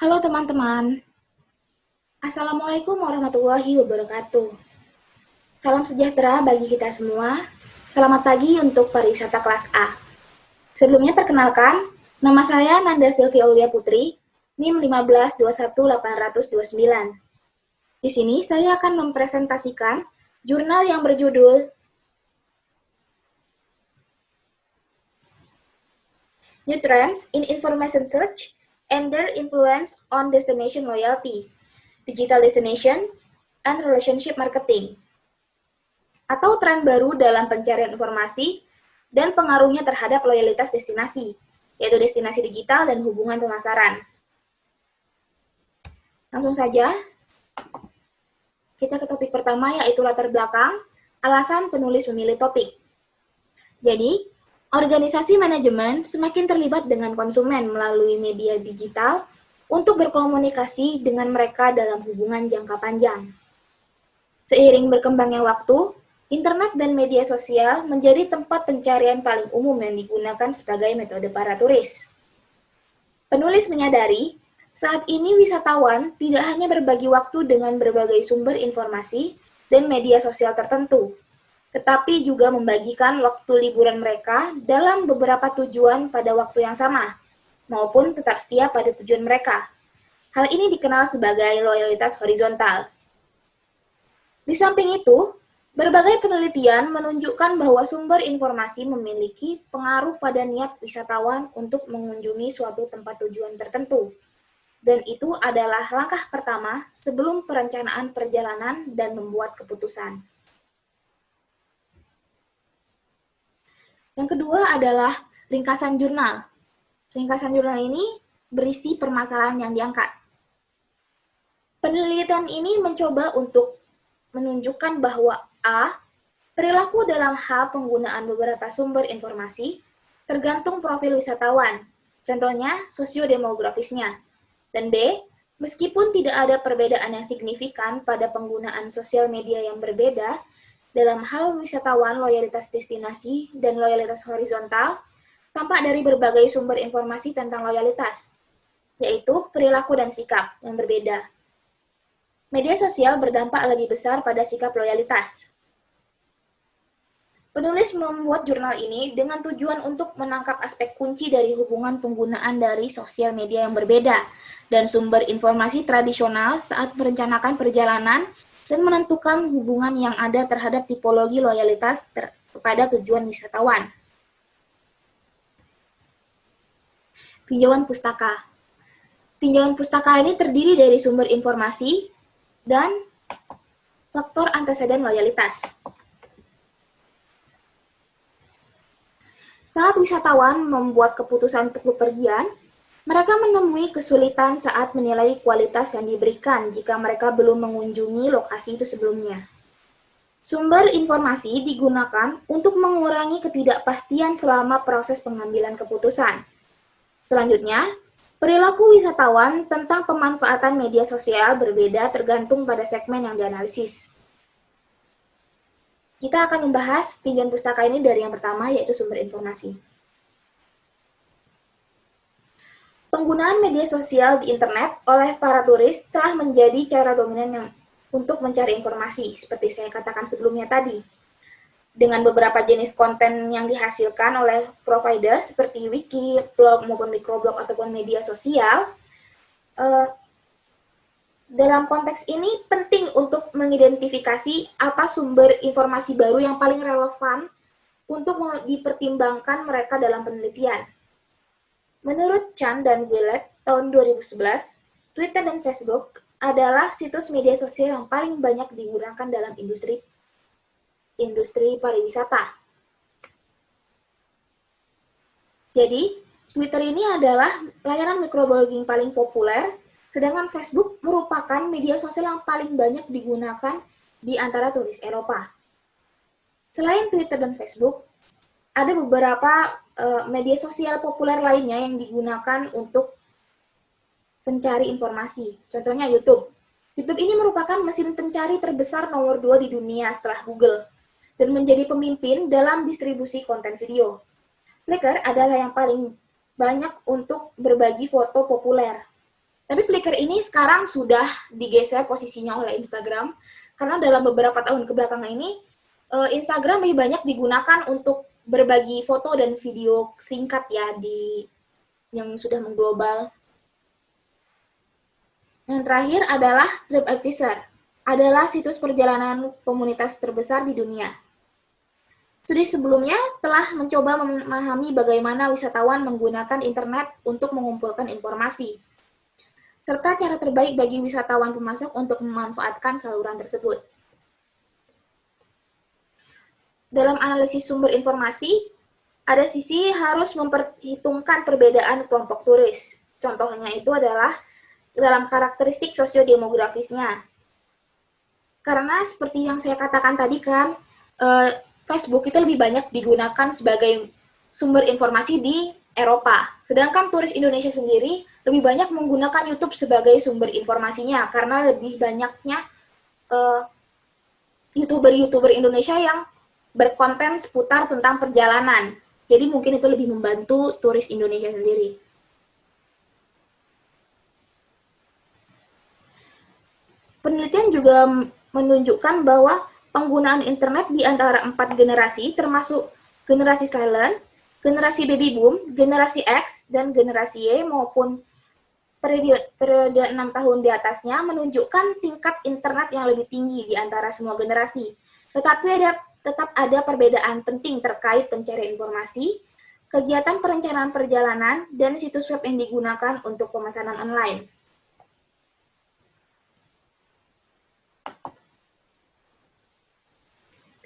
Halo teman-teman, Assalamualaikum warahmatullahi wabarakatuh. Salam sejahtera bagi kita semua. Selamat pagi untuk pariwisata kelas A. Sebelumnya perkenalkan, nama saya Nanda Sylvia Aulia Putri, NIM 1521829. Di sini saya akan mempresentasikan jurnal yang berjudul New Trends in Information Search and Their Influence on Destination Loyalty, Digital Destinations, and Relationship Marketing, atau tren baru dalam pencarian informasi dan pengaruhnya terhadap loyalitas destinasi, yaitu destinasi digital dan hubungan pemasaran. Langsung saja, kita ke topik pertama, yaitu latar belakang, alasan penulis memilih topik. Jadi, organisasi manajemen semakin terlibat dengan konsumen melalui media digital untuk berkomunikasi dengan mereka dalam hubungan jangka panjang. Seiring berkembangnya waktu, internet dan media sosial menjadi tempat pencarian paling umum yang digunakan sebagai metode para turis. Penulis menyadari, saat ini wisatawan tidak hanya berbagi waktu dengan berbagai sumber informasi dan media sosial tertentu, tetapi juga membagikan waktu liburan mereka dalam beberapa tujuan pada waktu yang sama, maupun tetap setia pada tujuan mereka. Hal ini dikenal sebagai loyalitas horizontal. Di samping itu, berbagai penelitian menunjukkan bahwa sumber informasi memiliki pengaruh pada niat wisatawan untuk mengunjungi suatu tempat tujuan tertentu. Dan itu adalah langkah pertama sebelum perencanaan perjalanan dan membuat keputusan. Yang kedua adalah ringkasan jurnal. Ringkasan jurnal ini berisi permasalahan yang diangkat. Penelitian ini mencoba untuk menunjukkan bahwa A. Perilaku dalam hal penggunaan beberapa sumber informasi tergantung profil wisatawan, contohnya sosiodemografisnya. Dan B. Meskipun tidak ada perbedaan yang signifikan pada penggunaan sosial media yang berbeda, dalam hal wisatawan loyalitas destinasi dan loyalitas horizontal, tampak dari berbagai sumber informasi tentang loyalitas, yaitu perilaku dan sikap yang berbeda. Media sosial berdampak lebih besar pada sikap loyalitas. Penulis membuat jurnal ini dengan tujuan untuk menangkap aspek kunci dari hubungan penggunaan dari sosial media yang berbeda dan sumber informasi tradisional saat merencanakan perjalanan dan menentukan hubungan yang ada terhadap tipologi loyalitas kepada tujuan wisatawan. Tinjauan pustaka. Tinjauan pustaka ini terdiri dari sumber informasi dan faktor anteseden loyalitas. Saat wisatawan membuat keputusan untuk bepergian, mereka menemui kesulitan saat menilai kualitas yang diberikan jika mereka belum mengunjungi lokasi itu sebelumnya. Sumber informasi digunakan untuk mengurangi ketidakpastian selama proses pengambilan keputusan. Selanjutnya, perilaku wisatawan tentang pemanfaatan media sosial berbeda tergantung pada segmen yang dianalisis. Kita akan membahas tinjauan pustaka ini dari yang pertama, yaitu sumber informasi. Penggunaan media sosial di internet oleh para turis telah menjadi cara dominan untuk mencari informasi, seperti saya katakan sebelumnya tadi. Dengan beberapa jenis konten yang dihasilkan oleh provider seperti wiki, blog, maupun microblog ataupun media sosial, dalam konteks ini penting untuk mengidentifikasi apa sumber informasi baru yang paling relevan untuk dipertimbangkan mereka dalam penelitian. Menurut Chan dan Willett tahun 2011, Twitter dan Facebook adalah situs media sosial yang paling banyak digunakan dalam industri pariwisata. Jadi, Twitter ini adalah layanan microblogging paling populer, sedangkan Facebook merupakan media sosial yang paling banyak digunakan di antara turis Eropa. Selain Twitter dan Facebook, ada beberapa media sosial populer lainnya yang digunakan untuk pencari informasi. Contohnya YouTube. YouTube ini merupakan mesin pencari terbesar nomor 2 di dunia setelah Google dan menjadi pemimpin dalam distribusi konten video. Flickr adalah yang paling banyak untuk berbagi foto populer. Tapi Flickr ini sekarang sudah digeser posisinya oleh Instagram, karena dalam beberapa tahun kebelakangan ini, Instagram lebih banyak digunakan untuk berbagi foto dan video singkat ya yang sudah mengglobal. Yang terakhir adalah TripAdvisor, adalah situs perjalanan komunitas terbesar di dunia. Studi sebelumnya telah mencoba memahami bagaimana wisatawan menggunakan internet untuk mengumpulkan informasi, serta cara terbaik bagi wisatawan pemasok untuk memanfaatkan saluran tersebut. Dalam analisis sumber informasi, ada sisi harus memperhitungkan perbedaan kelompok turis. Contohnya itu adalah dalam karakteristik sosiodemografisnya. Karena seperti yang saya katakan tadi kan, Facebook itu lebih banyak digunakan sebagai sumber informasi di Eropa. Sedangkan turis Indonesia sendiri lebih banyak menggunakan YouTube sebagai sumber informasinya karena lebih banyaknya YouTuber-YouTuber Indonesia yang berkonten seputar tentang perjalanan. Jadi mungkin itu lebih membantu turis Indonesia sendiri. Penelitian juga menunjukkan bahwa penggunaan internet di antara 4 generasi, termasuk generasi silent, generasi baby boom, generasi X, dan generasi Y maupun periode 6 tahun di atasnya menunjukkan tingkat internet yang lebih tinggi di antara semua generasi. Tetapi tetap ada perbedaan penting terkait pencarian informasi, kegiatan perencanaan perjalanan, dan situs web yang digunakan untuk pemesanan online.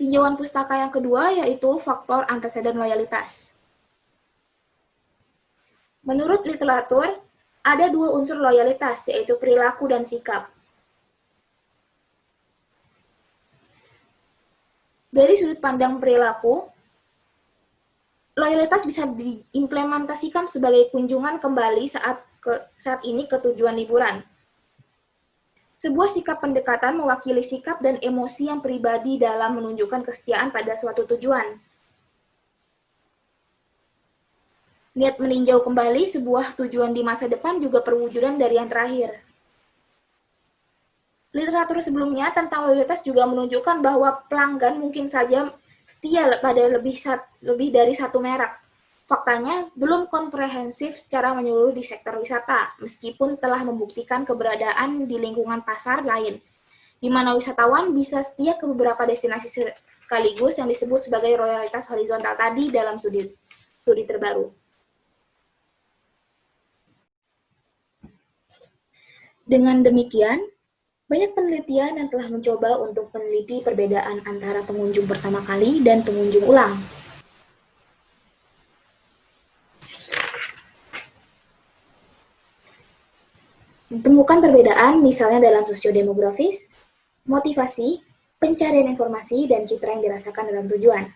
Tinjauan pustaka yang kedua yaitu faktor anteseden loyalitas. Menurut literatur, ada 2 unsur loyalitas, yaitu perilaku dan sikap. Dari sudut pandang perilaku, loyalitas bisa diimplementasikan sebagai kunjungan kembali saat ini ke tujuan liburan. Sebuah sikap pendekatan mewakili sikap dan emosi yang pribadi dalam menunjukkan kesetiaan pada suatu tujuan. Niat meninjau kembali sebuah tujuan di masa depan juga perwujudan dari yang terakhir. Literatur sebelumnya tentang loyalitas juga menunjukkan bahwa pelanggan mungkin saja setia pada lebih dari satu merek. Faktanya, belum komprehensif secara menyeluruh di sektor wisata, meskipun telah membuktikan keberadaan di lingkungan pasar lain, di mana wisatawan bisa setia ke beberapa destinasi sekaligus yang disebut sebagai loyalitas horizontal tadi dalam studi terbaru. Dengan demikian, banyak penelitian yang telah mencoba untuk meneliti perbedaan antara pengunjung pertama kali dan pengunjung ulang. Ditemukan perbedaan misalnya dalam sosiodemografis, motivasi, pencarian informasi, dan citra yang dirasakan dalam tujuan.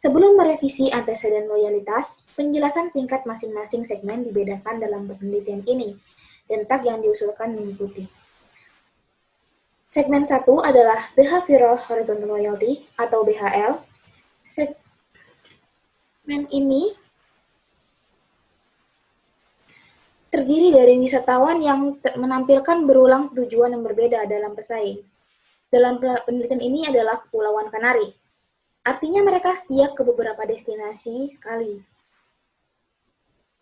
Sebelum merevisi anteseden loyalitas, penjelasan singkat masing-masing segmen dibedakan dalam penelitian ini, dan tag yang diusulkan mengikuti. Segmen 1 adalah Behavioral Horizontal Loyalty atau BHL. Segmen ini terdiri dari wisatawan yang menampilkan berulang tujuan yang berbeda dalam pesaing. Dalam penelitian ini adalah Kepulauan Kanari. Artinya mereka setia ke beberapa destinasi sekali.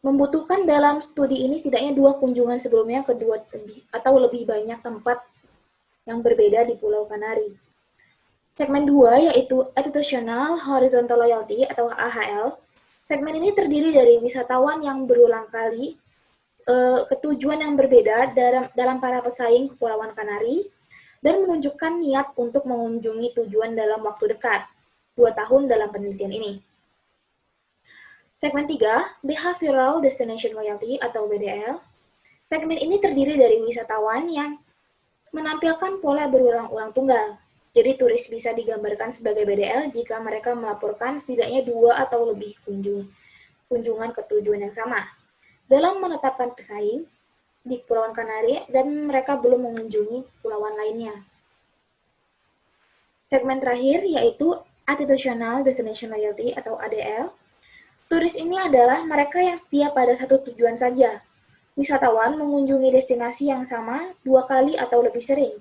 Membutuhkan dalam studi ini setidaknya 2 kunjungan sebelumnya ke 2 atau lebih banyak tempat yang berbeda di Pulau Kanari. Segmen 2 yaitu Attitudinal Horizontal Loyalty atau AHL. Segmen ini terdiri dari wisatawan yang berulang kali ketujuan yang berbeda dalam para pesaing Kepulauan Kanari dan menunjukkan niat untuk mengunjungi tujuan dalam waktu dekat, 2 tahun dalam penelitian ini. Segmen 3, Behavioral Destination Loyalty atau BDL. Segmen ini terdiri dari wisatawan yang menampilkan pola berulang-ulang tunggal. Jadi turis bisa digambarkan sebagai BDL jika mereka melaporkan setidaknya 2 atau lebih kunjungan ke tujuan yang sama. Dalam menetapkan pesaing di Kepulauan Kanari dan mereka belum mengunjungi kepulauan lainnya. Segmen terakhir yaitu Attitudinal Destination Loyalty atau ADL. Turis ini adalah mereka yang setia pada satu tujuan saja, Wisatawan mengunjungi destinasi yang sama 2 kali atau lebih sering,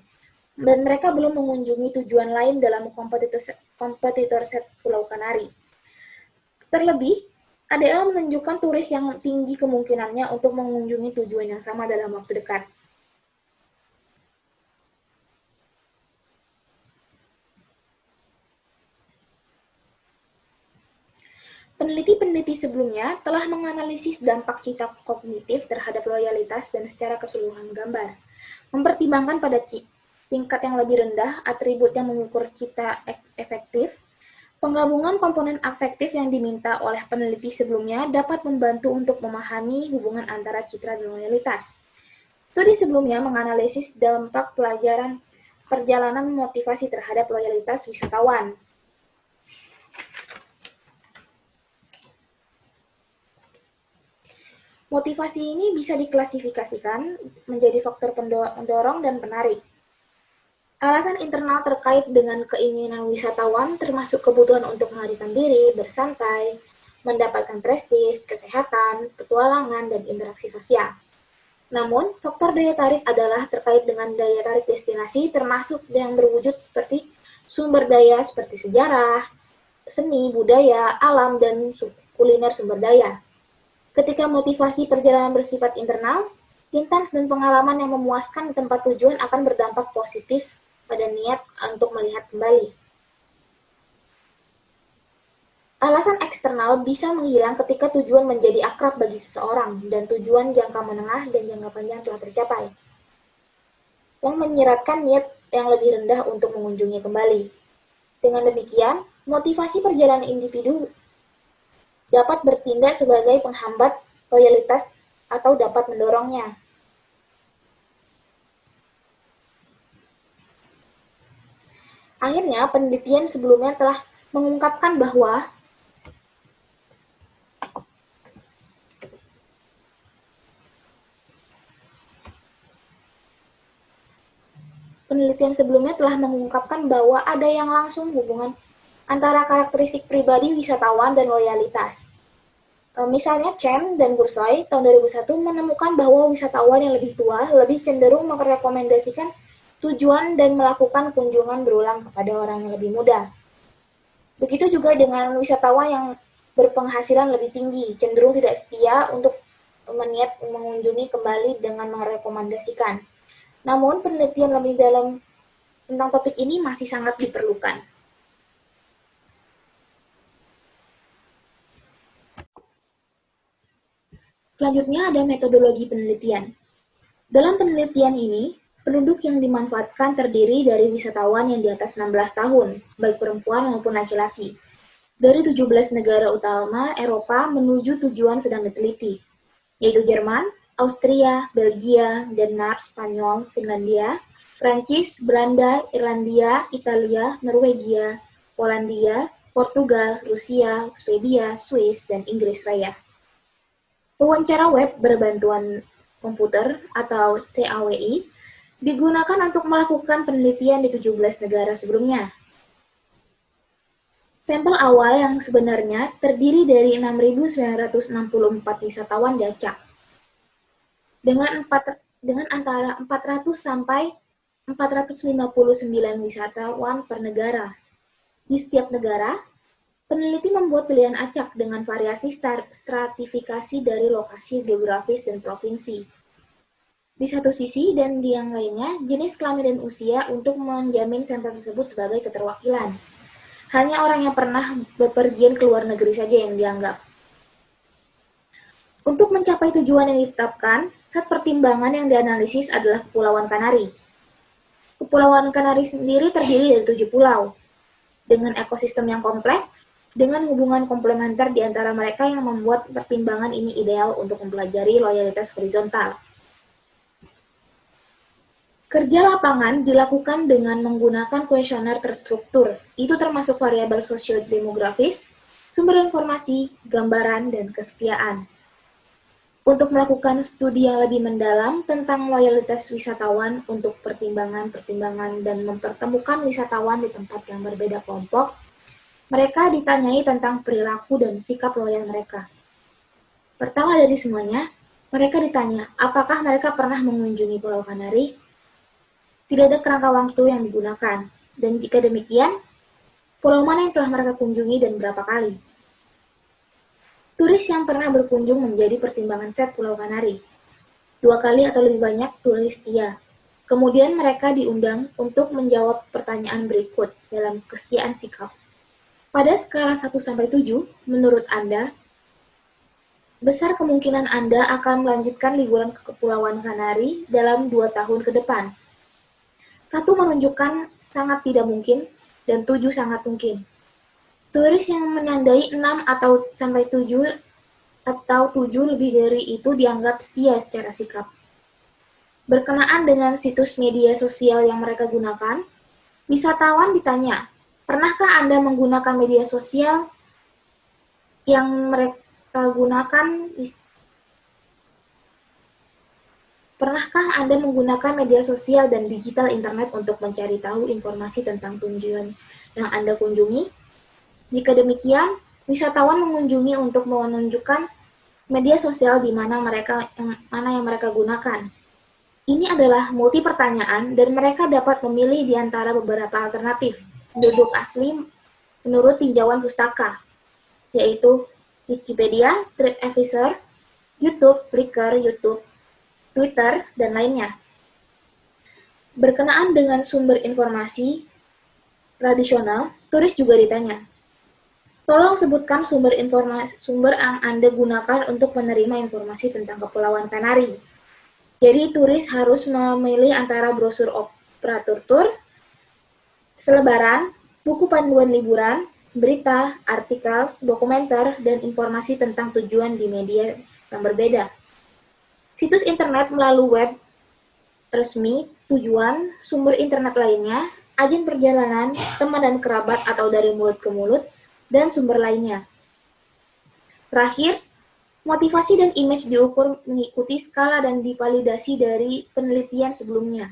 dan mereka belum mengunjungi tujuan lain dalam kompetitor set Pulau Kanari. Terlebih, ADL menunjukkan turis yang tinggi kemungkinannya untuk mengunjungi tujuan yang sama dalam waktu dekat. Peneliti-peneliti sebelumnya telah menganalisis dampak cita kognitif terhadap loyalitas dan secara keseluruhan gambar, mempertimbangkan pada tingkat yang lebih rendah atribut yang mengukur cita efektif. Penggabungan komponen afektif yang diminta oleh peneliti sebelumnya dapat membantu untuk memahami hubungan antara citra dan loyalitas. Studi sebelumnya menganalisis dampak perjalanan motivasi terhadap loyalitas wisatawan. Motivasi ini bisa diklasifikasikan menjadi faktor pendorong dan penarik. Alasan internal terkait dengan keinginan wisatawan termasuk kebutuhan untuk melarikan diri, bersantai, mendapatkan prestis, kesehatan, petualangan, dan interaksi sosial. Namun, faktor daya tarik adalah terkait dengan daya tarik destinasi termasuk yang berwujud seperti sumber daya seperti sejarah, seni, budaya, alam, dan kuliner sumber daya. Ketika motivasi perjalanan bersifat internal, intens dan pengalaman yang memuaskan di tempat tujuan akan berdampak positif pada niat untuk melihat kembali. Alasan eksternal bisa menghilang ketika tujuan menjadi akrab bagi seseorang dan tujuan jangka menengah dan jangka panjang telah tercapai, yang menyeratkan niat yang lebih rendah untuk mengunjungi kembali. Dengan demikian, motivasi perjalanan individu dapat bertindak sebagai penghambat loyalitas atau dapat mendorongnya. Akhirnya, penelitian sebelumnya telah mengungkapkan bahwa ada yang langsung hubungan antara karakteristik pribadi wisatawan dan loyalitas. Misalnya Chen dan Gursoy tahun 2001 menemukan bahwa wisatawan yang lebih tua lebih cenderung merekomendasikan tujuan dan melakukan kunjungan berulang kepada orang yang lebih muda. Begitu juga dengan wisatawan yang berpenghasilan lebih tinggi, cenderung tidak setia untuk meniat mengunjungi kembali dengan merekomendasikan. Namun, penelitian lebih dalam tentang topik ini masih sangat diperlukan. Selanjutnya ada metodologi penelitian. Dalam penelitian ini, penduduk yang dimanfaatkan terdiri dari wisatawan yang di atas 16 tahun, baik perempuan maupun laki-laki, dari 17 negara utama Eropa menuju tujuan sedang diteliti, yaitu Jerman, Austria, Belgia, Denmark, Spanyol, Finlandia, Prancis, Belanda, Irlandia, Italia, Norwegia, Polandia, Portugal, Rusia, Swedia, Swiss, dan Inggris Raya. Wawancara web berbantuan komputer atau CAWI digunakan untuk melakukan penelitian di 17 negara sebelumnya. Sampel awal yang sebenarnya terdiri dari 6.964 wisatawan diacak, dengan antara 400 sampai 459 wisatawan per negara. Di setiap negara, peneliti membuat pilihan acak dengan variasi stratifikasi dari lokasi geografis dan provinsi. Di satu sisi dan di yang lainnya, jenis kelamin dan usia untuk menjamin sampel tersebut sebagai keterwakilan. Hanya orang yang pernah bepergian ke luar negeri saja yang dianggap. Untuk mencapai tujuan yang ditetapkan, set pertimbangan yang dianalisis adalah Kepulauan Kanari. Kepulauan Kanari sendiri terdiri dari 7 pulau, dengan ekosistem yang kompleks, dengan hubungan komplementer di antara mereka yang membuat pertimbangan ini ideal untuk mempelajari loyalitas horizontal. Kerja lapangan dilakukan dengan menggunakan kuesioner terstruktur, itu termasuk variabel sosiodemografis, sumber informasi, gambaran, dan kesetiaan. Untuk melakukan studi yang lebih mendalam tentang loyalitas wisatawan untuk pertimbangan-pertimbangan dan mempertemukan wisatawan di tempat yang berbeda kelompok, mereka ditanyai tentang perilaku dan sikap loyal mereka. Pertama dari semuanya, Mereka ditanya, apakah mereka pernah mengunjungi Pulau Kanari? Tidak ada kerangka waktu yang digunakan, dan jika demikian, pulau mana yang telah mereka kunjungi dan berapa kali? Turis yang pernah berkunjung menjadi pertimbangan set Pulau Kanari. 2 kali atau lebih banyak turis setia. Kemudian mereka diundang untuk menjawab pertanyaan berikut dalam kesetiaan sikap. Pada skala 1-7, menurut Anda, besar kemungkinan Anda akan melanjutkan liburan ke Kepulauan Kanari dalam 2 tahun ke depan. 1 menunjukkan sangat tidak mungkin, dan 7 sangat mungkin. Turis yang menandai 6-7 atau 7 lebih dari itu dianggap setia secara sikap. Berkenaan dengan situs media sosial yang mereka gunakan, wisatawan ditanya, pernahkah Anda menggunakan media sosial yang mereka gunakan? Pernahkah Anda menggunakan media sosial dan digital internet untuk mencari tahu informasi tentang tujuan yang Anda kunjungi? Jika demikian, wisatawan mengunjungi untuk menunjukkan media sosial di mana yang mereka gunakan. Ini adalah multi pertanyaan dan mereka dapat memilih di antara beberapa alternatif penduduk asli menurut tinjauan pustaka, yaitu Wikipedia, TripAdvisor, YouTube, Flickr, YouTube, Twitter, dan lainnya. Berkenaan dengan sumber informasi tradisional, turis juga ditanya, tolong sebutkan sumber yang Anda gunakan untuk menerima informasi tentang Kepulauan Kanari. Jadi turis harus memilih antara brosur operator tur, selebaran, buku panduan liburan, berita, artikel, dokumenter, dan informasi tentang tujuan di media yang berbeda. Situs internet melalui web resmi, tujuan, sumber internet lainnya, agen perjalanan, teman dan kerabat atau dari mulut ke mulut, dan sumber lainnya. Terakhir, motivasi dan image diukur mengikuti skala dan divalidasi dari penelitian sebelumnya.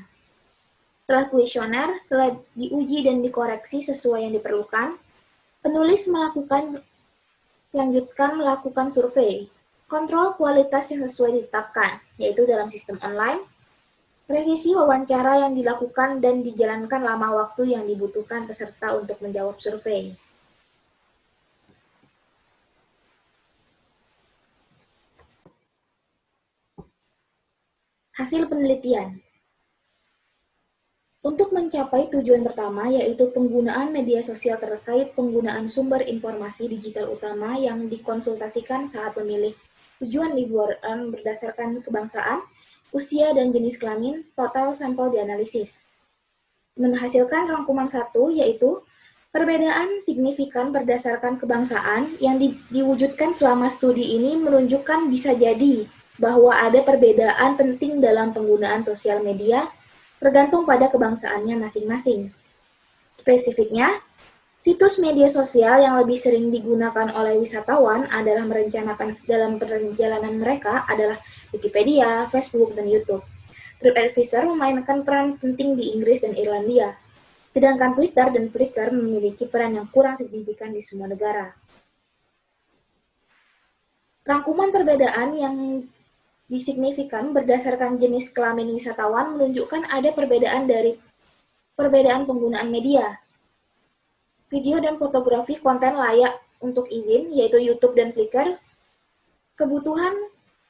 Setelah kuesioner telah diuji dan dikoreksi sesuai yang diperlukan, penulis melanjutkan melakukan survei. Kontrol kualitas yang sesuai ditetapkan, yaitu dalam sistem online, revisi wawancara yang dilakukan dan dijalankan lama waktu yang dibutuhkan peserta untuk menjawab survei. Hasil penelitian. Untuk mencapai tujuan pertama, yaitu penggunaan media sosial terkait penggunaan sumber informasi digital utama yang dikonsultasikan saat memilih tujuan liburan berdasarkan kebangsaan, usia, dan jenis kelamin, total sampel dianalisis. Menghasilkan rangkuman 1, yaitu perbedaan signifikan berdasarkan kebangsaan yang diwujudkan selama studi ini menunjukkan bisa jadi bahwa ada perbedaan penting dalam penggunaan sosial media tergantung pada kebangsaannya masing-masing. Spesifiknya, situs media sosial yang lebih sering digunakan oleh wisatawan adalah merencanakan dalam perjalanan mereka adalah Wikipedia, Facebook, dan YouTube. TripAdvisor memainkan peran penting di Inggris dan Irlandia, sedangkan Twitter dan Flickr memiliki peran yang kurang signifikan di semua negara. Rangkuman perbedaan yang disignifikan berdasarkan jenis kelamin wisatawan menunjukkan ada perbedaan dari perbedaan penggunaan media. Video dan fotografi konten layak untuk izin, yaitu YouTube dan Flickr. Kebutuhan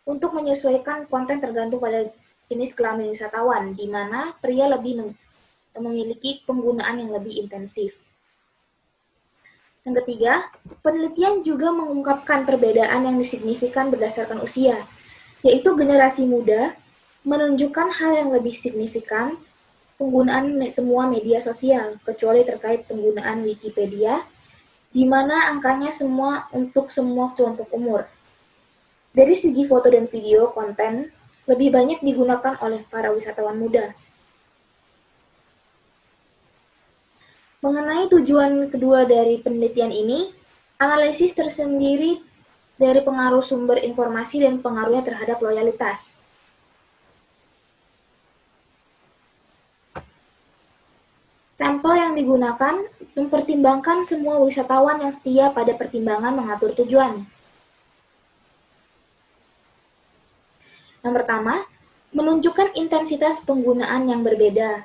untuk menyesuaikan konten tergantung pada jenis kelamin wisatawan, di mana pria lebih memiliki penggunaan yang lebih intensif. Yang ketiga, penelitian juga mengungkapkan perbedaan yang signifikan berdasarkan usia, yaitu generasi muda menunjukkan hal yang lebih signifikan penggunaan semua media sosial, kecuali terkait penggunaan Wikipedia, di mana angkanya untuk semua kelompok umur. Dari segi foto dan video konten, lebih banyak digunakan oleh para wisatawan muda. Mengenai tujuan kedua dari penelitian ini, analisis tersendiri dari pengaruh sumber informasi dan pengaruhnya terhadap loyalitas. Sampel yang digunakan mempertimbangkan semua wisatawan yang setia pada pertimbangan mengatur tujuan. Yang pertama, menunjukkan intensitas penggunaan yang berbeda,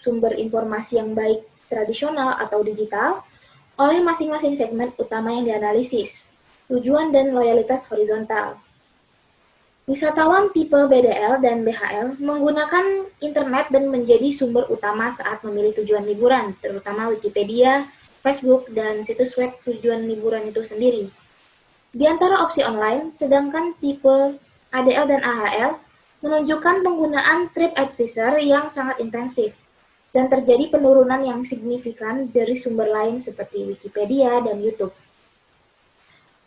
sumber informasi yang baik tradisional atau digital, oleh masing-masing segmen utama yang dianalisis, tujuan dan loyalitas horizontal. Wisatawan tipe BDL dan BHL menggunakan internet dan menjadi sumber utama saat memilih tujuan liburan, terutama Wikipedia, Facebook, dan situs web tujuan liburan itu sendiri. Di antara opsi online, sedangkan tipe ADL dan AHL menunjukkan penggunaan TripAdvisor yang sangat intensif, dan terjadi penurunan yang signifikan dari sumber lain seperti Wikipedia dan YouTube.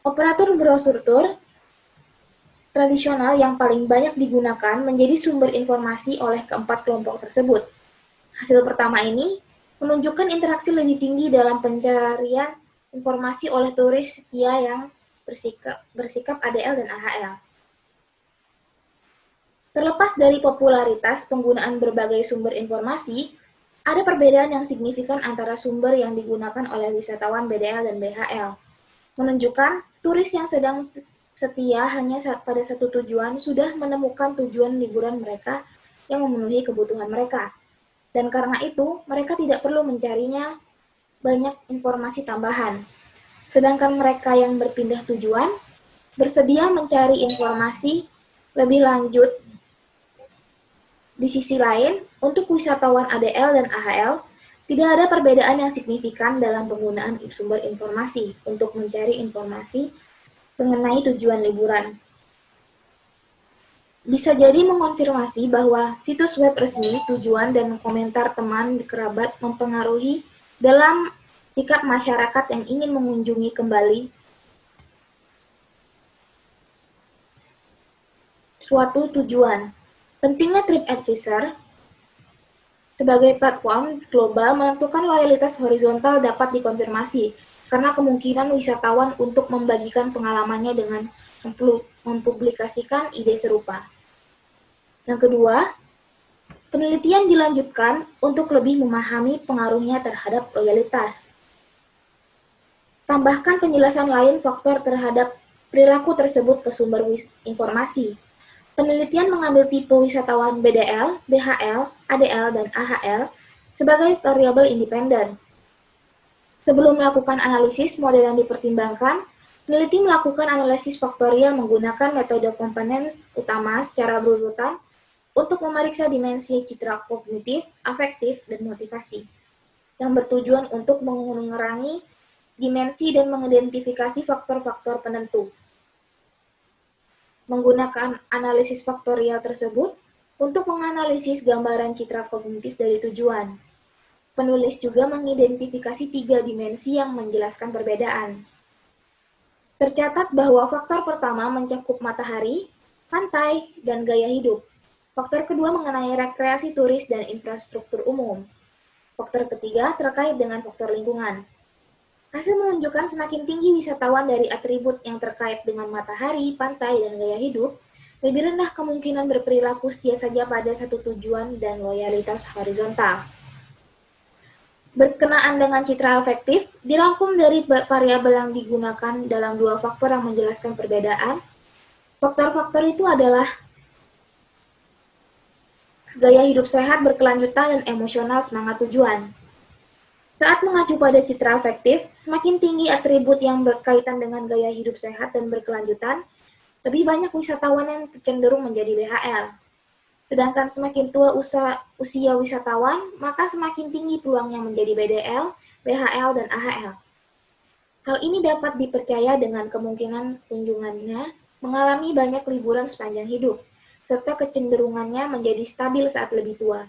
Operator brosur tur tradisional yang paling banyak digunakan menjadi sumber informasi oleh keempat kelompok tersebut. Hasil pertama ini menunjukkan interaksi lebih tinggi dalam pencarian informasi oleh turis setia yang bersikap ADL dan AHL. Terlepas dari popularitas penggunaan berbagai sumber informasi, ada perbedaan yang signifikan antara sumber yang digunakan oleh wisatawan BDL dan BHL, menunjukkan turis yang sedang setia hanya pada satu tujuan sudah menemukan tujuan liburan mereka yang memenuhi kebutuhan mereka. Dan karena itu, mereka tidak perlu mencarinya banyak informasi tambahan. Sedangkan mereka yang berpindah tujuan bersedia mencari informasi lebih lanjut. Di sisi lain, untuk wisatawan ADL dan AHL, tidak ada perbedaan yang signifikan dalam penggunaan sumber informasi untuk mencari informasi mengenai tujuan liburan. Bisa jadi mengonfirmasi bahwa situs web resmi, tujuan, dan komentar teman kerabat mempengaruhi dalam sikap masyarakat yang ingin mengunjungi kembali suatu tujuan. Pentingnya TripAdvisor sebagai platform global menentukan loyalitas horizontal dapat dikonfirmasi, karena kemungkinan wisatawan untuk membagikan pengalamannya dengan mempublikasikan ide serupa. Yang kedua, penelitian dilanjutkan untuk lebih memahami pengaruhnya terhadap loyalitas. Tambahkan penjelasan lain faktor terhadap perilaku tersebut ke sumber informasi. Penelitian mengambil tipe wisatawan BDL, BHL, ADL, dan AHL sebagai variabel independen. Sebelum melakukan analisis model yang dipertimbangkan, peneliti melakukan analisis faktorial menggunakan metode komponen utama secara berurutan untuk memeriksa dimensi citra kognitif, afektif, dan motivasi, yang bertujuan untuk mengurangi dimensi dan mengidentifikasi faktor-faktor penentu. Menggunakan analisis faktorial tersebut untuk menganalisis gambaran citra kognitif dari tujuan. Penulis juga mengidentifikasi 3 dimensi yang menjelaskan perbedaan. Tercatat bahwa faktor pertama mencakup matahari, pantai, dan gaya hidup. Faktor kedua mengenai rekreasi turis dan infrastruktur umum. Faktor ketiga terkait dengan faktor lingkungan. Hasil menunjukkan semakin tinggi wisatawan dari atribut yang terkait dengan matahari, pantai, dan gaya hidup, lebih rendah kemungkinan berperilaku setia saja pada satu tujuan dan loyalitas horizontal. Berkenaan dengan citra afektif, dirangkum dari variabel yang digunakan dalam 2 faktor yang menjelaskan perbedaan. Faktor-faktor itu adalah gaya hidup sehat, berkelanjutan, dan emosional semangat tujuan. Saat mengacu pada citra afektif, semakin tinggi atribut yang berkaitan dengan gaya hidup sehat dan berkelanjutan, lebih banyak wisatawan yang cenderung menjadi BHL. Sedangkan semakin tua usia wisatawan, maka semakin tinggi peluangnya menjadi BDL, BHL, dan AHL. Hal ini dapat dipercaya dengan kemungkinan kunjungannya mengalami banyak liburan sepanjang hidup, serta kecenderungannya menjadi stabil saat lebih tua.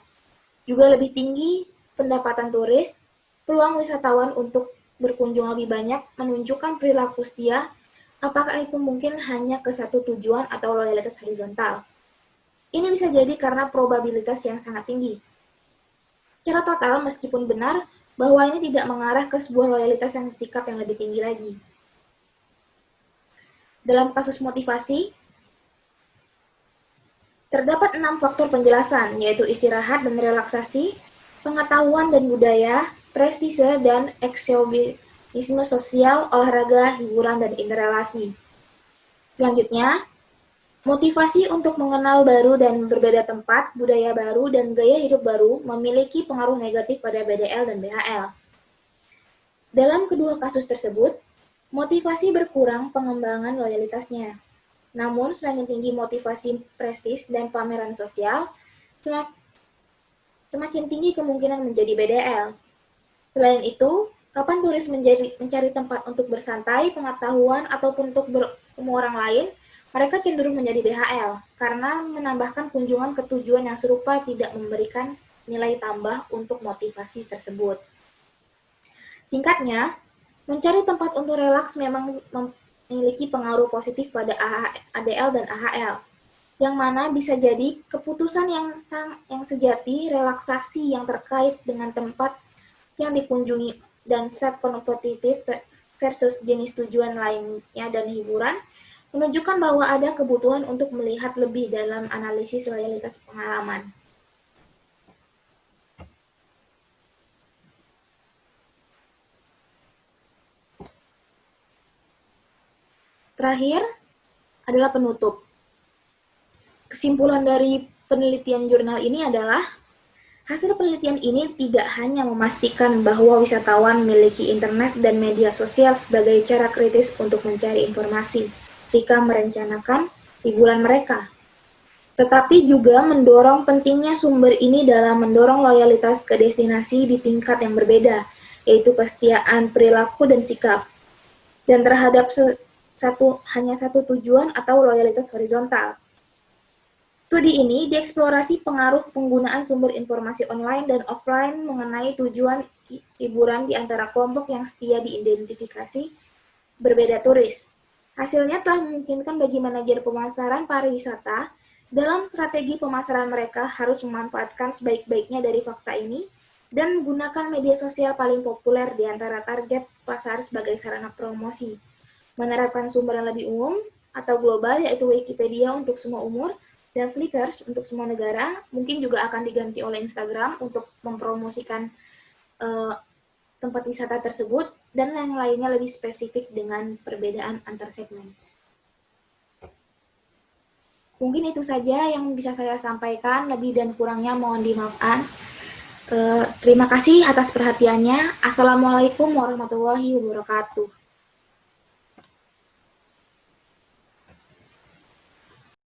Juga lebih tinggi pendapatan turis, peluang wisatawan untuk berkunjung lebih banyak menunjukkan perilaku setia, apakah itu mungkin hanya ke satu tujuan atau loyalitas horizontal. Ini bisa jadi karena probabilitas yang sangat tinggi. Secara total, meskipun benar bahwa ini tidak mengarah ke sebuah loyalitas yang sikap yang lebih tinggi lagi. Dalam kasus motivasi, terdapat 6 faktor penjelasan, yaitu istirahat dan relaksasi, pengetahuan dan budaya, prestise dan ekshibisme sosial, olahraga, hiburan, dan interrelasi. Selanjutnya, Motivasi untuk mengenal baru dan berbeda tempat, budaya baru, dan gaya hidup baru memiliki pengaruh negatif pada BDL dan BHL. Dalam kedua kasus tersebut, motivasi berkurang pengembangan loyalitasnya. Namun, semakin tinggi motivasi prestis dan pameran sosial, semakin tinggi kemungkinan menjadi BDL. Selain itu, kapan turis mencari tempat untuk bersantai, pengetahuan, ataupun untuk bertemu orang lain, mereka cenderung menjadi BHL karena menambahkan kunjungan ke tujuan yang serupa tidak memberikan nilai tambah untuk motivasi tersebut. Singkatnya, mencari tempat untuk relaks memang memiliki pengaruh positif pada ADL dan AHL, yang mana bisa jadi keputusan yang sejati relaksasi yang terkait dengan tempat yang dikunjungi dan set kompetitif versus jenis tujuan lainnya dan hiburan menunjukkan bahwa ada kebutuhan untuk melihat lebih dalam analisis loyalitas pengalaman. Terakhir adalah penutup. Kesimpulan dari penelitian jurnal ini adalah hasil penelitian ini tidak hanya memastikan bahwa wisatawan memiliki internet dan media sosial sebagai cara kritis untuk mencari informasi ketika merencanakan liburan mereka, tetapi juga mendorong pentingnya sumber ini dalam mendorong loyalitas ke destinasi di tingkat yang berbeda, yaitu kesetiaan perilaku dan sikap, dan terhadap hanya satu tujuan atau loyalitas horizontal. Studi ini dieksplorasi pengaruh penggunaan sumber informasi online dan offline mengenai tujuan hiburan di antara kelompok yang setia diidentifikasi berbeda turis. Hasilnya telah memungkinkan bagi manajer pemasaran pariwisata dalam strategi pemasaran mereka harus memanfaatkan sebaik-baiknya dari fakta ini dan menggunakan media sosial paling populer di antara target pasar sebagai sarana promosi. Menerapkan sumber yang lebih umum atau global yaitu Wikipedia untuk semua umur dan Flickr untuk semua negara, mungkin juga akan diganti oleh Instagram untuk mempromosikan tempat wisata tersebut, dan yang lainnya lebih spesifik dengan perbedaan antar segmen. Mungkin itu saja yang bisa saya sampaikan, lebih dan kurangnya mohon dimaafkan. Terima kasih atas perhatiannya. Assalamualaikum warahmatullahi wabarakatuh.